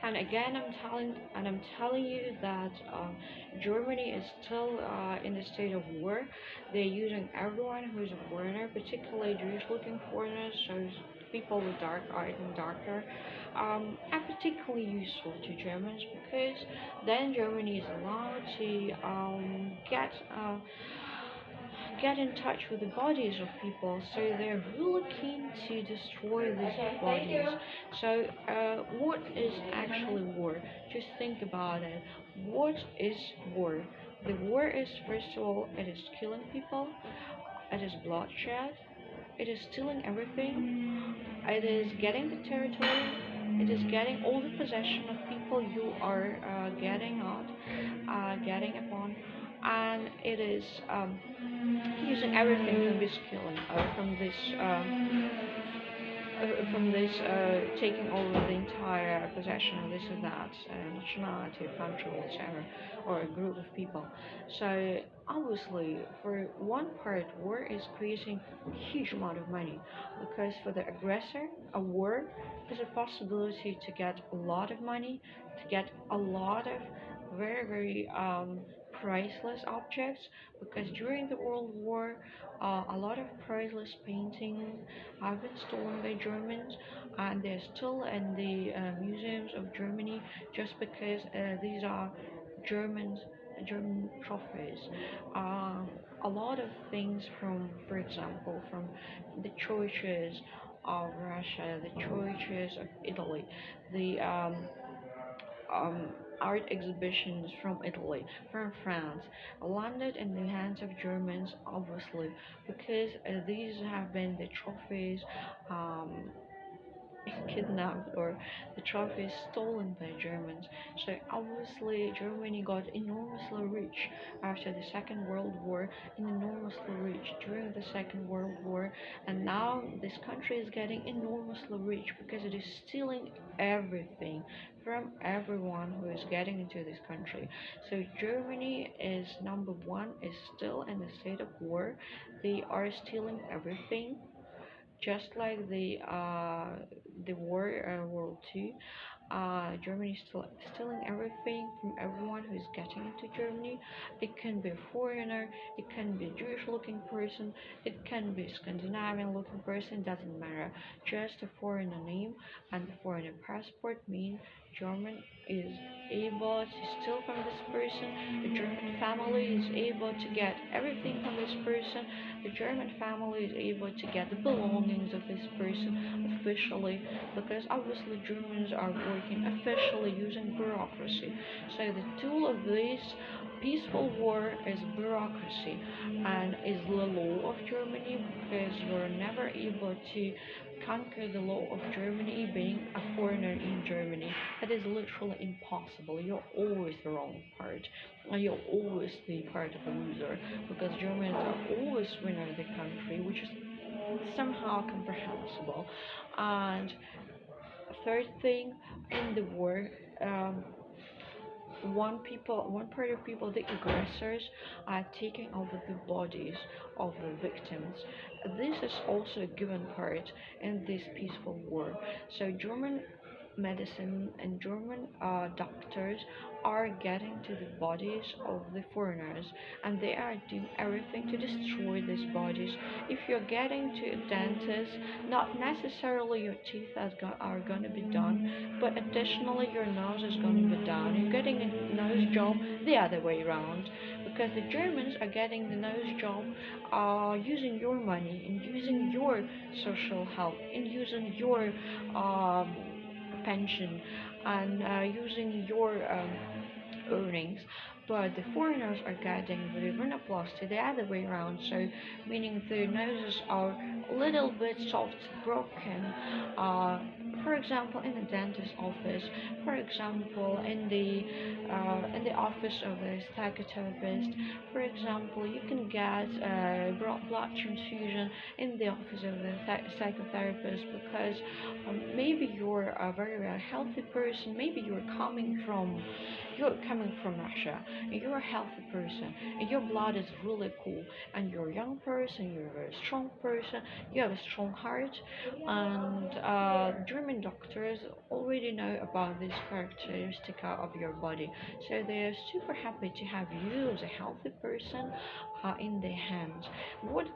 And again, I'm telling you that Germany is still in the state of war. They're using everyone who is a foreigner, particularly Jewish-looking foreigners, so people with dark eyes and darker, are particularly useful to Germans because then Germany is allowed to get in touch with the bodies of people. So they're really keen to destroy these bodies. So what is actually war? Just think about it. What is war? The war is, first of all, it is killing people, it is bloodshed, it is stealing everything, it is getting the territory, it is getting all the possession of people you are getting upon, and it is using everything from this killing, from this taking over the entire possession of this or that nationality, country, whatever, or a group of people. So obviously, for one part, war is creating a huge amount of money because for the aggressor, a war is a possibility to get a lot of money, to get a lot of very, very priceless objects because during the World War, a lot of priceless paintings have been stolen by Germans, and they're still in the museums of Germany just because these are Germans, German trophies. A lot of things from, for example, from the churches of Russia, the churches of Italy, the um, art exhibitions from Italy, from France, landed in the hands of Germans, obviously, because these have been the trophies um, kidnapped or the trophies stolen by Germans. So obviously Germany got enormously rich after the Second World War and enormously rich during the Second World War, and now this country is getting enormously rich because it is stealing everything from everyone who is getting into this country. So Germany is number one, is still in a state of war. They are stealing everything just like the war World Two, Germany is still stealing everything from everyone who is getting into Germany. It can be a foreigner, it can be a Jewish-looking person, it can be a Scandinavian-looking person. Doesn't matter. Just a foreigner name and a foreigner passport mean German is able to steal from this person. The German family is able to get everything from this person. The German family is able to get the belongings of this person officially because obviously Germans are working officially using bureaucracy. So the tool of this peaceful war is bureaucracy and is the law of Germany because you're never able to conquer the law of Germany being a foreigner in Germany. That is literally impossible. You're always the wrong part. And you're always the part of a loser because Germans are always winner of the country, which is somehow comprehensible. And third thing, in the war, um, one part of people, the aggressors, are taking over the bodies of the victims. This is also a given part in this peaceful war. So German medicine and German doctors are getting to the bodies of the foreigners, and they are doing everything to destroy these bodies. If you're getting to a dentist, not necessarily your teeth are going to be done, but additionally your nose is going to be done. You're getting a nose job the other way around because the Germans are getting the nose job using your money and using your social help and using your pension and using your earnings, but the foreigners are getting the rhinoplasty the other way around, so meaning their noses are a little bit soft, broken. Uh, for example, in the dentist office, for example, in the office of a psychotherapist, for example, you can get blood transfusion in the office of the psychotherapist because maybe you're a very, very healthy person, maybe you're coming from you're coming from Russia, and you're a healthy person, and your blood is really cool, and you're a young person, you're a very strong person, you have a strong heart, and German doctors already know about this characteristic of your body, so they are super happy to have you as a healthy person in their hands. What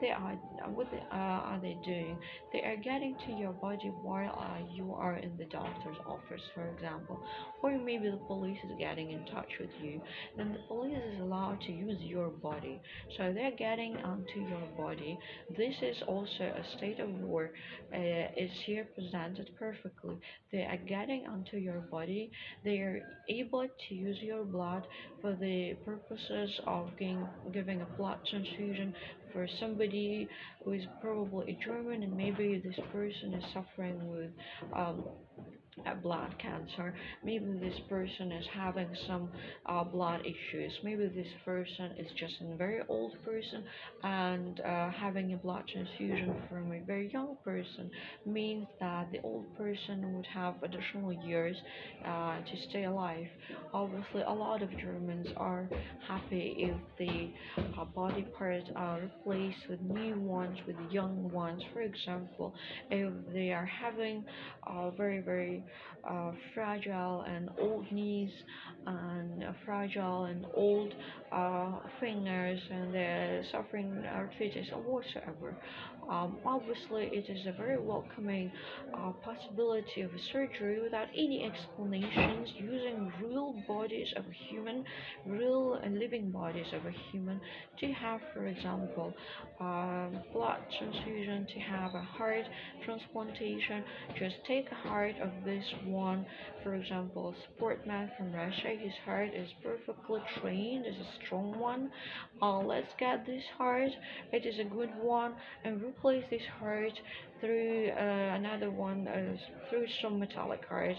are they doing? They are getting to your body while you are in the doctor's office, for example, or maybe the police is getting in touch with you. Then the police is allowed to use your body, so they're getting onto your body. This is also a state of war. Is here presented perfectly. They are getting onto your body. They are able to use your blood for the purposes of giving a blood transfusion for somebody who is probably a German, and maybe this person is suffering with um, blood cancer. Maybe this person is having some blood issues. Maybe this person is just a very old person, and having a blood transfusion from a very young person means that the old person would have additional years to stay alive. Obviously, a lot of Germans are happy if the body parts are replaced with new ones, with young ones. For example, if they are having very fragile and old knees, and fragile and old fingers, and they're suffering arthritis or whatsoever. Obviously, it is a very welcoming possibility of a surgery without any explanations, using real bodies of a human, real and living bodies of a human, to have, for example, blood transfusion, to have a heart transplantation. Just take a heart of this one, for example, sportman from Russia. His heart is perfectly trained, is a strong one. Let's get this heart, it is a good one, and replace this heart through another one, through some metallic heart.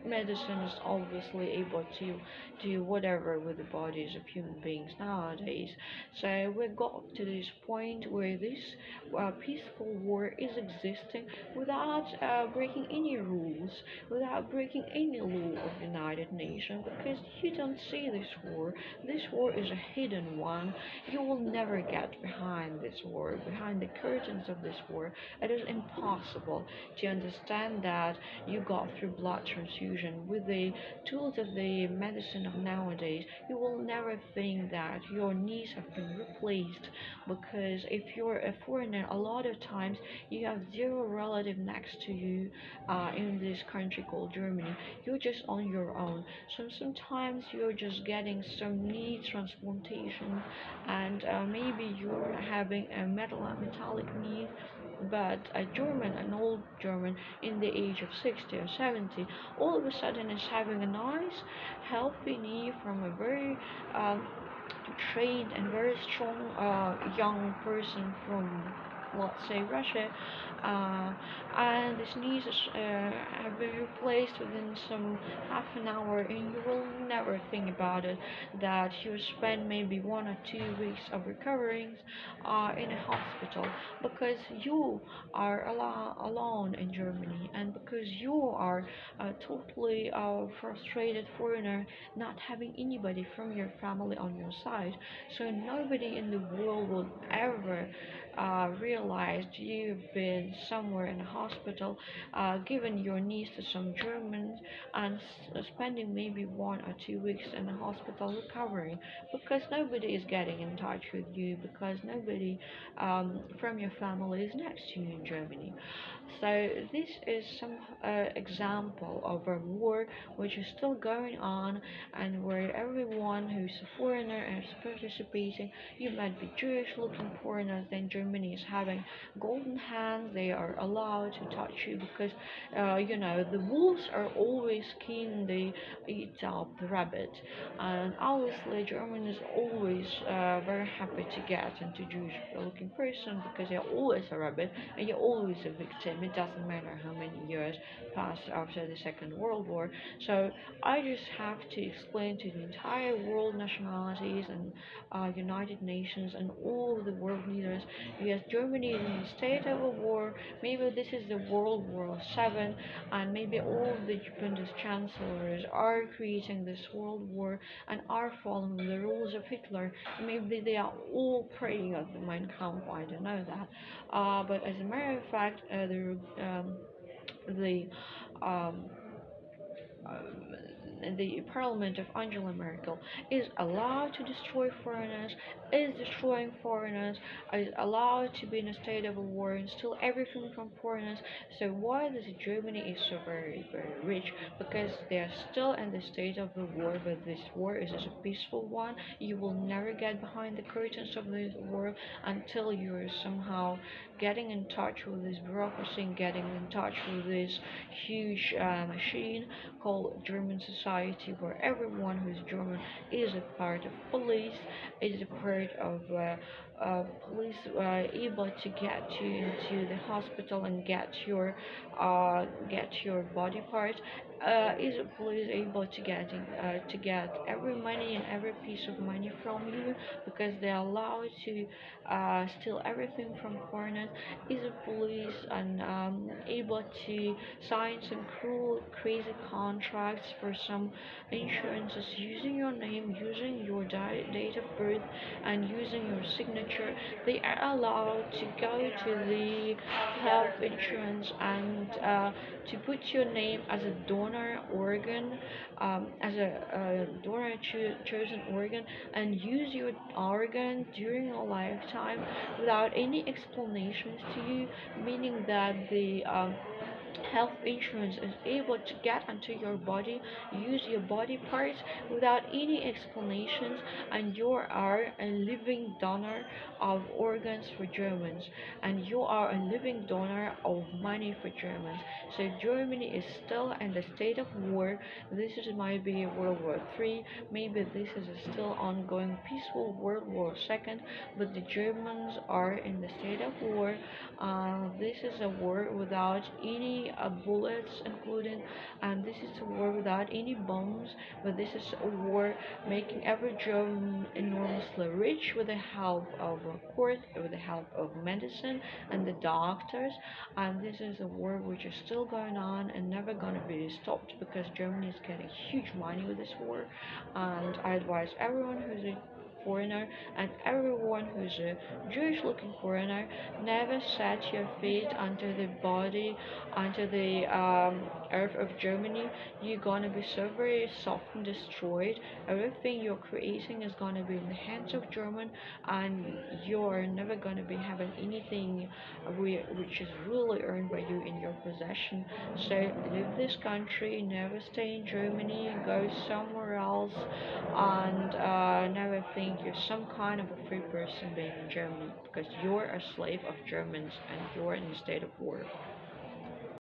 Medicine is obviously able to do whatever with the bodies of human beings nowadays. So we got to this point where this peaceful war is existing without breaking any rules, without breaking any law of the United Nations, because you don't see this war. This war is a hidden one. You will never get behind this war, behind the curtains of this war. It is impossible to understand that you got through blood transfusion with the tools of the medicine of nowadays. You will never think that your knees have been replaced, because if you're a foreigner, a lot of times you have zero relative next to you in this country called Germany. You're just on your own. So sometimes you're just getting some knee transplantation, and maybe you're having a metallic knee, but a German, an old German in the age of 60 or 70, all of a sudden is having a nice, healthy knee from a very trained and very strong young person from, let's say, Russia, uh, and the sneezes have been replaced within some half an hour, and you will never think about it that you spend maybe 1 or 2 weeks of recovering in a hospital, because you are alone in Germany, and because you are a totally frustrated foreigner, not having anybody from your family on your side. So nobody in the world will ever realize you've been somewhere in a hospital, given your needs to some Germans, and spending maybe 1 or 2 weeks in the hospital recovering, because nobody is getting in touch with you, because nobody from your family is next to you in Germany. So this is some example of a war which is still going on, and where everyone who's a foreigner is participating. You might be Jewish looking foreigners, then Germany is having golden hands. They are allowed to touch you, because the wolves are always keen. They eat up the rabbit, and obviously Germany is always very happy to get into Jewish looking person, because you're always a rabbit and you're always a victim. It doesn't matter how many years passed after the Second World War. So I just have to explain to the entire world nationalities and United Nations and all the world leaders, yes, Germany is in a state of a war. Maybe this is the World War Seven, and maybe all the Bundeschancellors chancellors are creating this world war and are following the rules of Hitler. Maybe they are all praying at the Mein Kampf. I don't know that, but as a matter of fact, the um, the parliament of Angela Merkel is allowed to destroy foreigners, is destroying foreigners, is allowed to be in a state of a war and steal everything from foreigners. So why does Germany is so very, very rich? Because they are still in the state of the war, but this war is a peaceful one. You will never get behind the curtains of this war until you're somehow getting in touch with this bureaucracy and getting in touch with this huge machine called German society, where everyone who's German is a part of police, is a part of police, able to get you into the hospital and get your body part. Is a police able to get every money and every piece of money from you because they're allowed to steal everything from foreigners? Is a police and able to sign some cruel, crazy contracts for some insurances using your name, using your date of birth, and using your signature? They are allowed to go to the health insurance and to put your name as a donor organ, as a donor chosen organ, and use your organ during your lifetime without any explanations to you, meaning that the health insurance is able to get into your body, use your body parts without any explanations, and you are a living donor of organs for Germans, and you are a living donor of money for Germans. So Germany is still in the state of war. This is might be World War III, maybe this is a still ongoing peaceful World War II, but the Germans are in the state of war. This is a war without any bullets including, and this is a war without any bombs, but this is a war making every German enormously rich with the help of a court, with the help of medicine and the doctors. And this is a war which is still going on and never gonna be stopped because Germany is getting huge money with this war. And I advise everyone who's a foreigner and everyone who's a Jewish looking foreigner, never set your feet onto the body, onto the earth of Germany. You're gonna be so very soft and destroyed. Everything you're creating is gonna be in the hands of German, and you're never gonna be having anything which is really earned by you in your possession. So leave this country, never stay in Germany, go somewhere else, and never think you're some kind of a free person being in Germany because you're a slave of Germans and you're in a state of war.